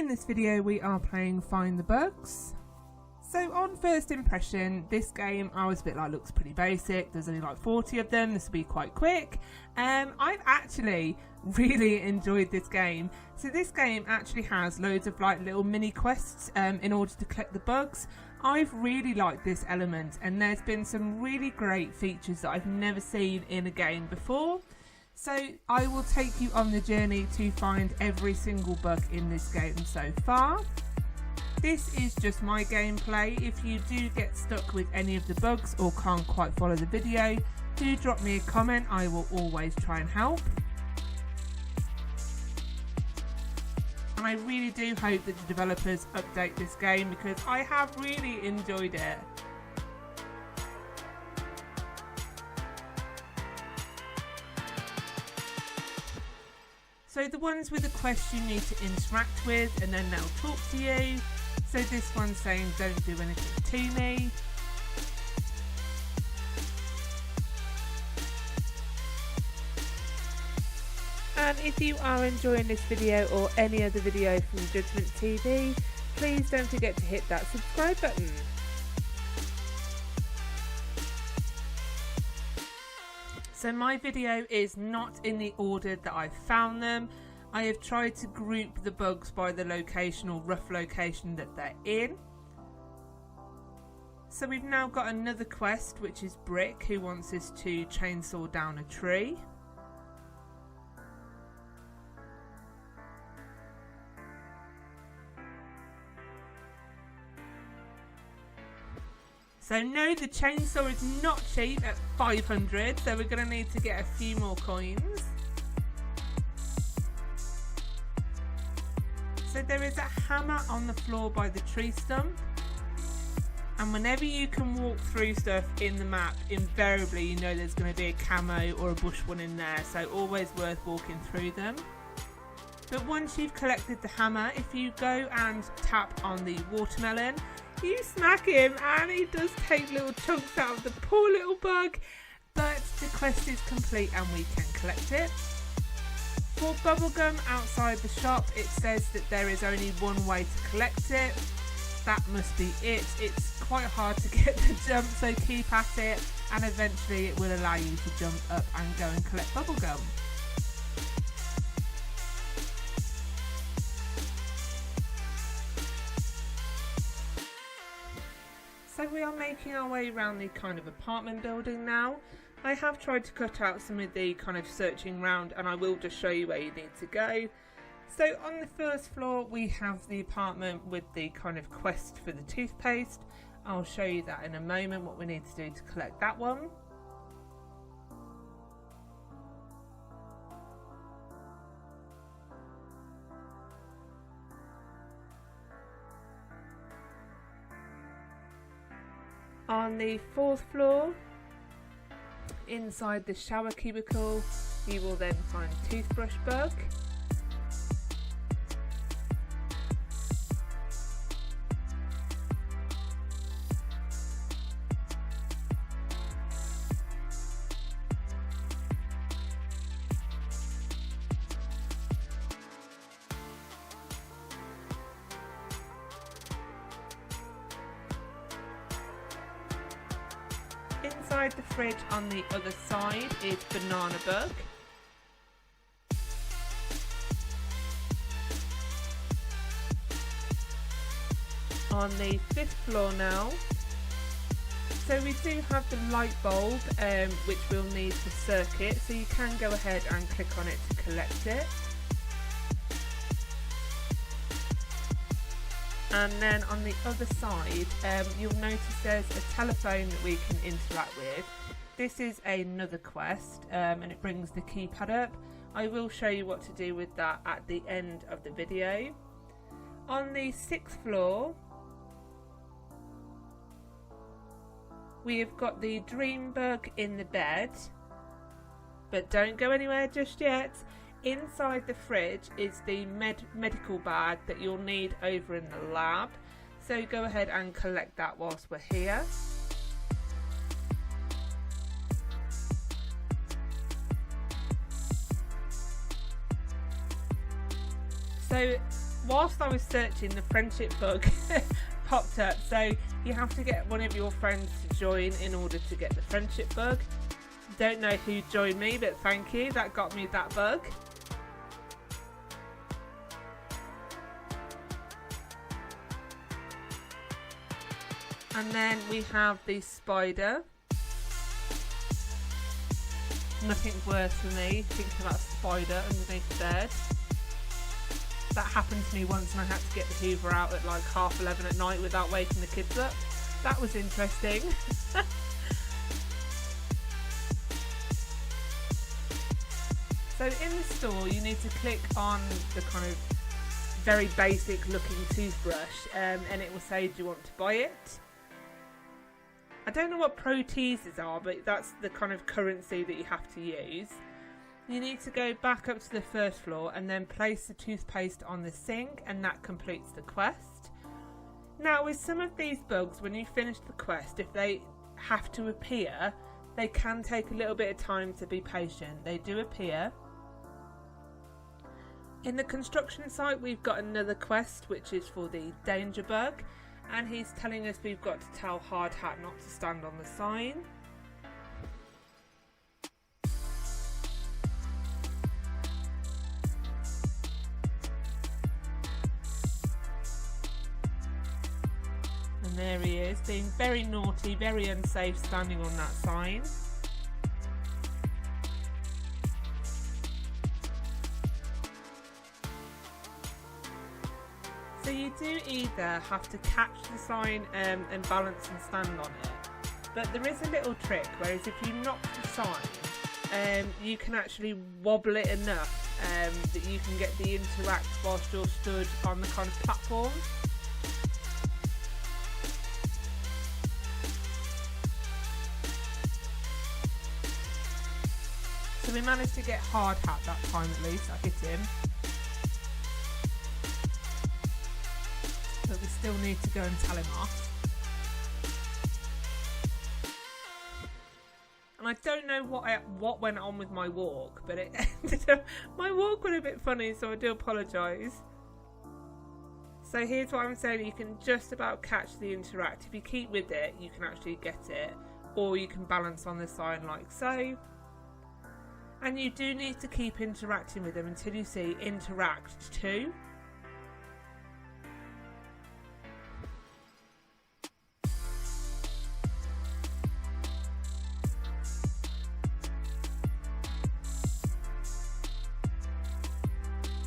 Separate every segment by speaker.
Speaker 1: In this video we are playing Find the Bugs. So on first impression, this game I was a bit like, looks pretty basic, there's only like 40 of them, this will be quite quick. I've actually really enjoyed this game. So this game actually has loads of like little mini quests in order to collect the bugs. I've really liked this element, and there's been some really great features that I've never seen in a game before. So I will take you on the journey to find every single bug in this game so far. This is just my gameplay. If you do get stuck with any of the bugs or can't quite follow the video, do drop me a comment, I will always try and help. And I really do hope that the developers update this game because I have really enjoyed it. So the ones with a quest you need to interact with and then they'll talk to you. So this one's saying don't do anything to me. And if you are enjoying this video or any other video from JudgementTV, please don't forget to hit that subscribe button. So my video is not in the order that I found them. I have tried to group the bugs by the location or rough location that they're in. So we've now got another quest, which is Brick, who wants us to chainsaw down a tree. So no, the chainsaw is not cheap at 500, so we're going to need to get a few more coins. So there is a hammer on the floor by the tree stump, and whenever you can walk through stuff in the map, invariably you know there's going to be a camo or a bush one in there, so always worth walking through them. But once you've collected the hammer, if you go and tap on the watermelon, you smack him and he does take little chunks out of the poor little bug, but the quest is complete and we can collect it. For bubblegum outside the shop, it says that there is only one way to collect it. That must be it. It's quite hard to get the jump, so keep at it and eventually it will allow you to jump up and go and collect bubblegum. So we are making our way around the kind of apartment building now. I have tried to cut out some of the kind of searching round, and I will just show you where you need to go. So on the first floor we have the apartment with the kind of quest for the toothpaste. I'll show you that in a moment, what we need to do to collect that one. On the fourth floor, inside the shower cubicle, you will then find a toothbrush bug. Inside the fridge on the other side is banana bug. On the fifth floor now, so we do have the light bulb which we'll need to circuit, so you can go ahead and click on it to collect it. And then on the other side, you'll notice there's a telephone that we can interact with. This is another quest, and it brings the keypad up. I will show you what to do with that at the end of the video. On the sixth floor, we have got the dream bug in the bed, but don't go anywhere just yet. Inside the fridge is the medical bag that you'll need over in the lab, so go ahead and collect that whilst we're here. So whilst I was searching, the friendship bug popped up. So you have to get one of your friends to join in order to get the friendship bug. Don't know who joined me, but thank you, that got me that bug. And then we have the spider. Nothing worse than me thinking about a spider underneath the bed. That happened to me once and I had to get the Hoover out at like 11:30 at night without waking the kids up. That was interesting. So in the store you need to click on the kind of very basic looking toothbrush and it will say, do you want to buy it? I don't know what pro teasers are, but that's the kind of currency that you have to use. You need to go back up to the first floor and then place the toothpaste on the sink, and that completes the quest. Now with some of these bugs, when you finish the quest, if they have to appear, they can take a little bit of time, to be patient. They do appear. In the construction site we've got another quest which is for the danger bug. And he's telling us we've got to tell Hard Hat not to stand on the sign. And there he is, being very naughty, very unsafe, standing on that sign. So you do either have to catch the sign and balance and stand on it, but there is a little trick, whereas if you knock the sign, you can actually wobble it enough that you can get the interact whilst you're stood on the kind of platform. So we managed to get Hard Hat that time at least, I hit him. But we still need to go and tell him off. And I don't know what went on with my walk, but it ended up, my walk went a bit funny, so I do apologise. So here's what I'm saying, you can just about catch the interact. If you keep with it, you can actually get it, or you can balance on the sign like so. And you do need to keep interacting with them until you see interact 2.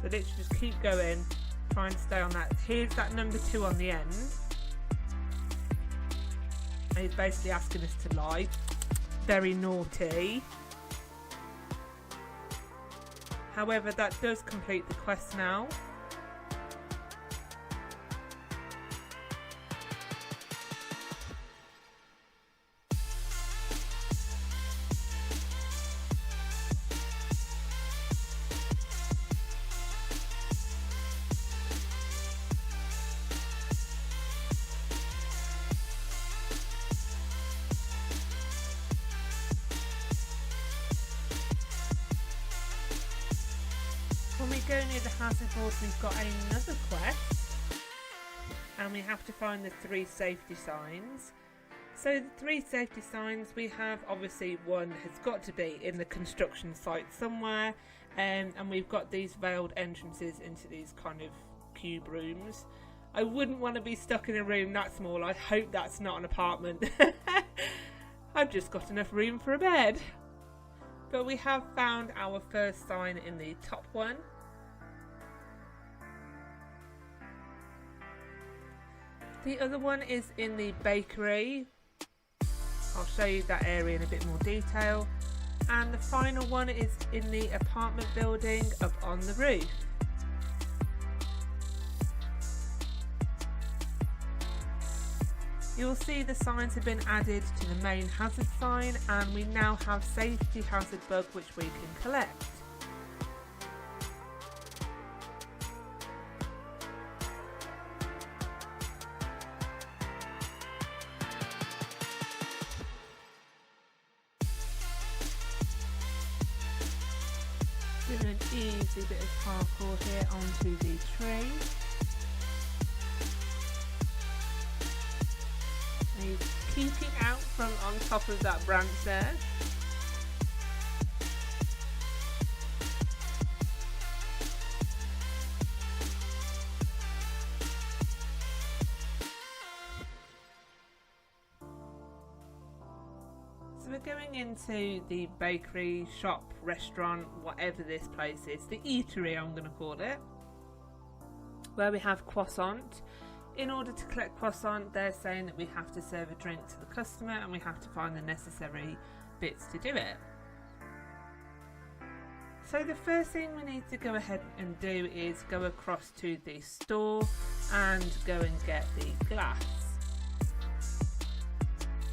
Speaker 1: So literally just keep going, try and stay on that. Here's that number 2 on the end. And he's basically asking us to lie. Very naughty. However, that does complete the quest now. When we go near the hazard board, we've got another quest, and we have to find the 3 safety signs. So the 3 safety signs we have, obviously one has got to be in the construction site somewhere, and we've got these veiled entrances into these kind of cube rooms. I wouldn't want to be stuck in a room that small. I hope that's not an apartment. I've just got enough room for a bed. But we have found our first sign in the top one. The other one is in the bakery. I'll show you that area in a bit more detail. And the final one is in the apartment building up on the roof. You'll see the signs have been added to the main hazard sign, and we now have safety hazard bug which we can collect. Doing an easy bit of parkour here onto the tree. peeking out from on top of that branch there. So we're going into the bakery, shop, restaurant, whatever this place is, the eatery I'm going to call it, where we have croissant. In order to collect croissant, they're saying that we have to serve a drink to the customer and we have to find the necessary bits to do it. So the first thing we need to go ahead and do is go across to the store and go and get the glass.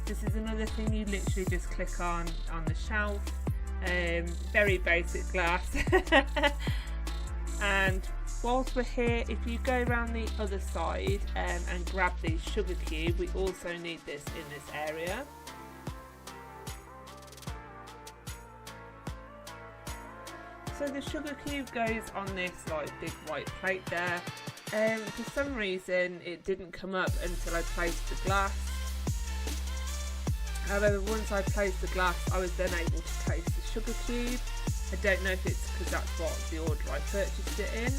Speaker 1: This is another thing you literally just click on the shelf. Very basic glass. And whilst we're here, if you go around the other side and grab the sugar cube, we also need this in this area. So the sugar cube goes on this like big white plate there. For some reason it didn't come up until I placed the glass. However, once I placed the glass, I was then able to place the sugar cube. I don't know if it's because that's what the order I purchased it in.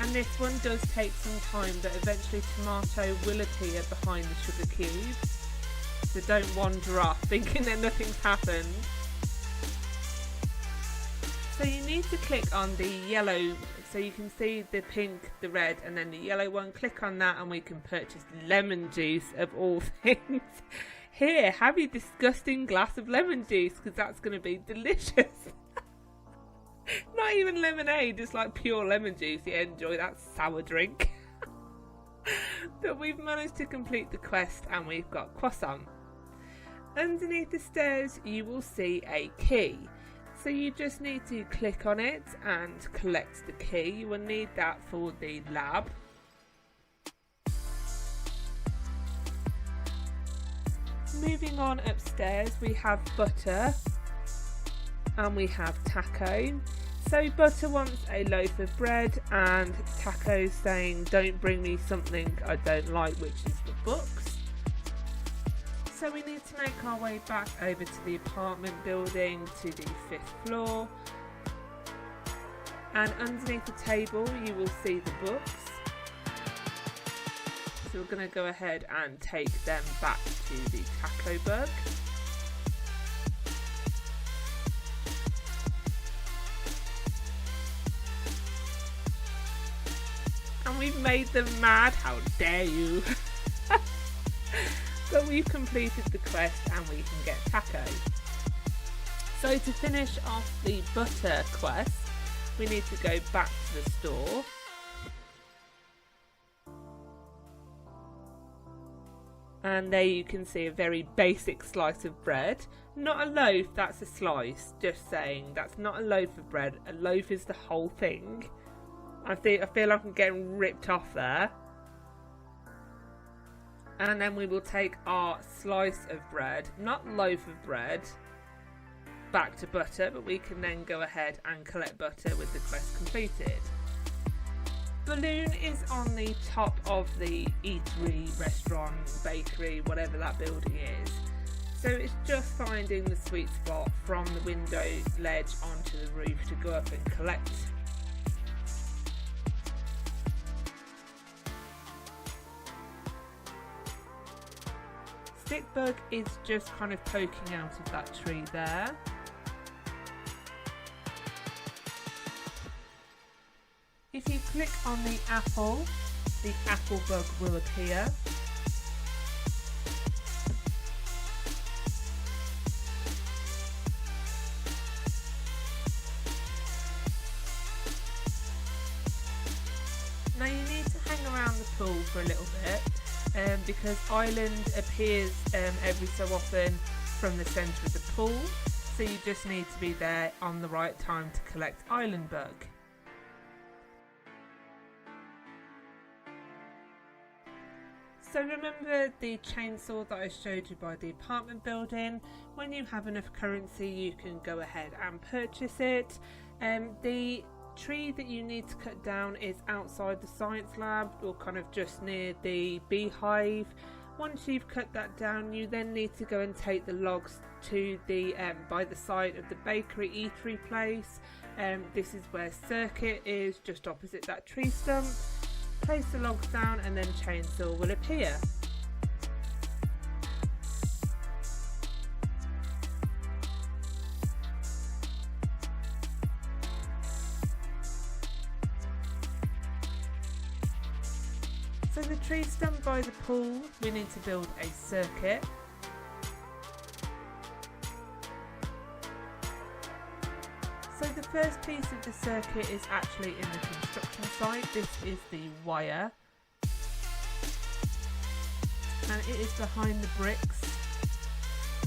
Speaker 1: And this one does take some time, but eventually tomato will appear behind the sugar cube. So don't wander off thinking that nothing's happened. So you need to click on the yellow, so you can see the pink, the red, and then the yellow one. Click on that and we can purchase lemon juice of all things. Here, have your disgusting glass of lemon juice, because that's going to be delicious. Not even lemonade, just like pure lemon juice. Yeah, enjoy that sour drink. But we've managed to complete the quest and we've got croissant. Underneath the stairs you will see a key. So you just need to click on it and collect the key. You will need that for the lab. Moving on upstairs, we have butter and we have taco. So butter wants a loaf of bread and taco's saying don't bring me something I don't like, which is the books. So we need to make our way back over to the apartment building to the 5th floor, and underneath the table you will see the books. So we're going to go ahead and take them back to the taco bug. And we've made them mad, how dare you! But we've completed the quest and we can get taco. So to finish off the butter quest, we need to go back to the store. And there you can see a very basic slice of bread. Not a loaf, that's a slice. Just saying, that's not a loaf of bread. A loaf is the whole thing. I feel like I'm getting ripped off there. And then we will take our slice of bread, not loaf of bread, back to butter, but we can then go ahead and collect butter with the quest completed. Balloon is on the top of the eatery, restaurant, bakery, whatever that building is. So it's just finding the sweet spot from the window ledge onto the roof to go up and collect. Stickbug is just kind of poking out of that tree there. If you click on the apple bug will appear. Now you need to hang around the pool for a little bit. Because Island appears every so often from the centre of the pool, so you just need to be there on the right time to collect Island Bug. So remember the chainsaw that I showed you by the apartment building? When you have enough currency you can go ahead and purchase it. The tree that you need to cut down is outside the science lab, or kind of just near the beehive. Once you've cut that down, you then need to go and take the logs to the by the side of the bakery eatery place. This is where circuit is, just opposite that tree stump. Place the logs down and then chainsaw will appear. So the tree stump by the pool, we need to build a circuit. So the first piece of the circuit is actually in the construction site. This is the wire. And it is behind the bricks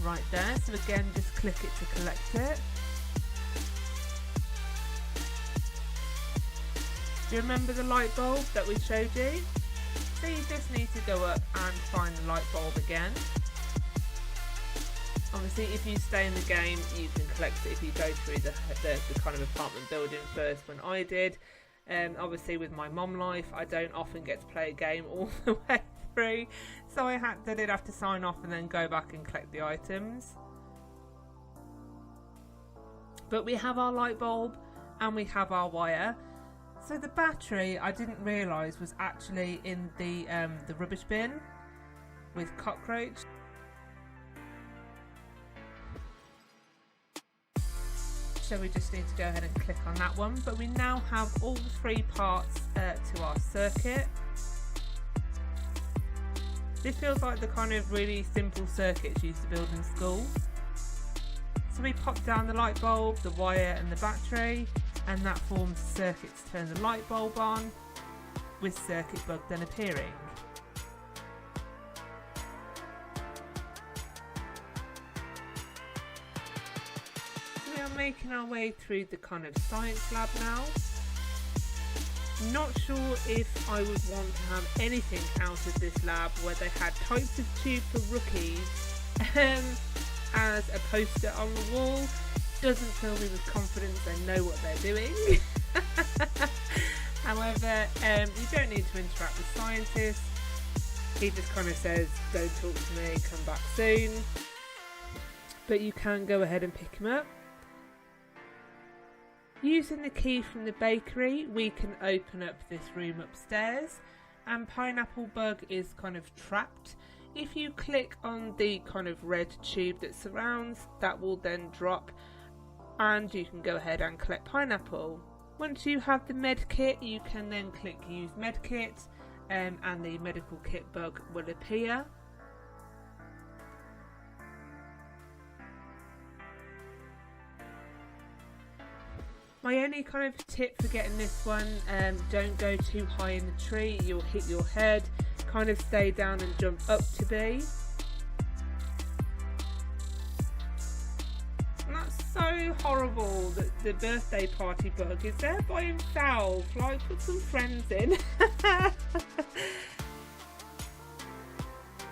Speaker 1: right there. So again, just click it to collect it. Do you remember the light bulb that we showed you? So you just need to go up and find the light bulb again. Obviously if you stay in the game you can collect it if you go through the kind of apartment building first when I did. Obviously with my mom life I don't often get to play a game all the way through, so I did have to sign off and then go back and collect the items. But we have our light bulb and we have our wire. So the battery I didn't realise was actually in the rubbish bin with cockroach. So we just need to go ahead and click on that one. But we now have all three parts to our circuit. This feels like the kind of really simple circuits you used to build in school. So we pop down the light bulb, the wire and the battery, and that forms a circuit to turn the light bulb on, with circuit bug then appearing. So we are making our way through the kind of science lab now. Not sure if I would want to have anything out of this lab where they had types of tube for rookies as a poster on the wall. Doesn't fill me with confidence they know what they're doing. However, you don't need to interact with scientists. He just kind of says, don't talk to me, come back soon. But you can go ahead and pick him up. Using the key from the bakery, we can open up this room upstairs, and Pineapple Bug is kind of trapped. If you click on the kind of red tube that surrounds, that will then drop and you can go ahead and collect Pineapple. Once you have the med kit, you can then click use med kit and the medical kit bug will appear. My only kind of tip for getting this one, don't go too high in the tree, you'll hit your head. Kind of stay down and jump up to be. And that's so horrible that the birthday party bug is there by himself. Like, put some friends in.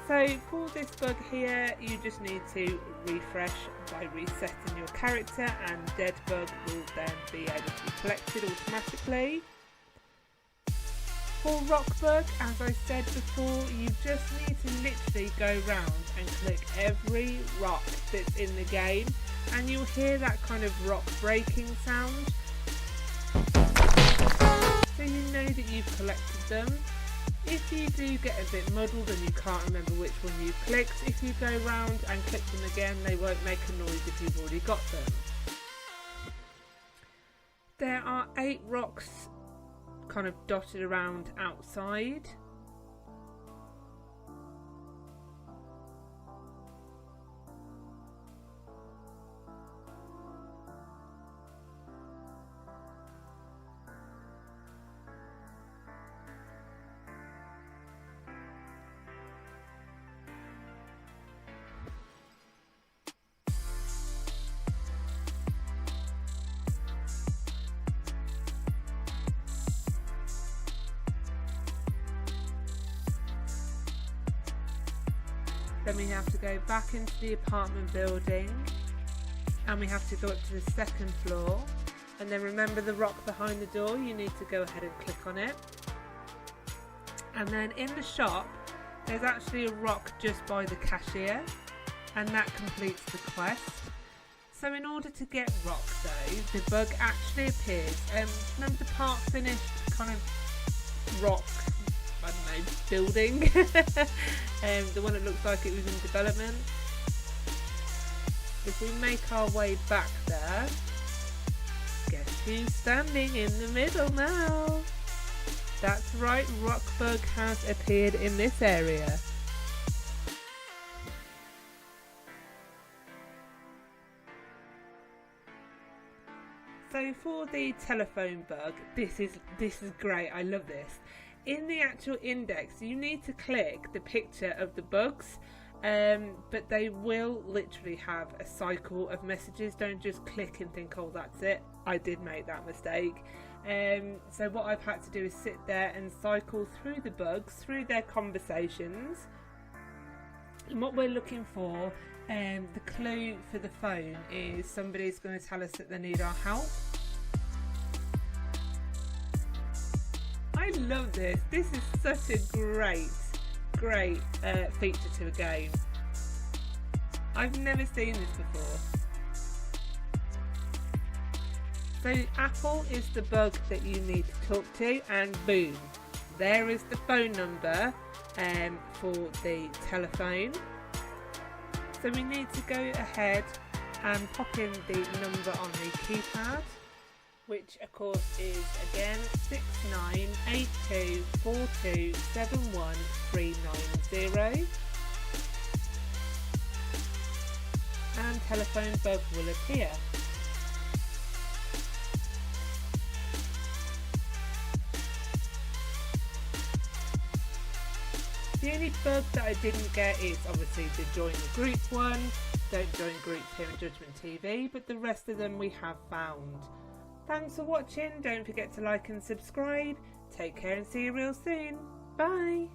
Speaker 1: So for this bug here, you just need to refresh by resetting your character, and dead bug will then be able to be collected automatically. For rock bug, as I said before, you just need to literally go round and click every rock that's in the game, and you'll hear that kind of rock breaking sound. So you know that you've collected them. If you do get a bit muddled and you can't remember which one you clicked, if you go round and click them again, they won't make a noise if you've already got them. There are 8 rocks kind of dotted around outside. Then we have to go back into the apartment building, and we have to go up to the 2nd floor, and then remember the rock behind the door, you need to go ahead and click on it. And then in the shop There's actually a rock just by the cashier, and that completes the quest. So in order to get rock though, the bug actually appears. Remember the park finished kind of rock, I don't know, building? The one that looks like it was in development. If we make our way back there, guess who's standing in the middle now? That's right, Rockbug has appeared in this area. So for the telephone bug, this is great, I love this. In the actual index, you need to click the picture of the bugs, but they will literally have a cycle of messages. Don't just click and think, oh, that's it. I did make that mistake. So what I've had to do is sit there and cycle through the bugs, through their conversations. And what we're looking for, the clue for the phone is somebody's going to tell us that they need our help. I love this. This is such a great feature to a game. I've never seen this before. So Apple is the bug that you need to talk to, and boom, there is the phone number for the telephone. So we need to go ahead and pop in the number on the keypad, which of course is again 6982427130, and telephone bug will appear. The only bug that I didn't get is obviously the join the group one. Don't join groups here on Judgment TV, but the rest of them we have found. Thanks for watching. Don't forget to like and subscribe. Take care and see you real soon. Bye.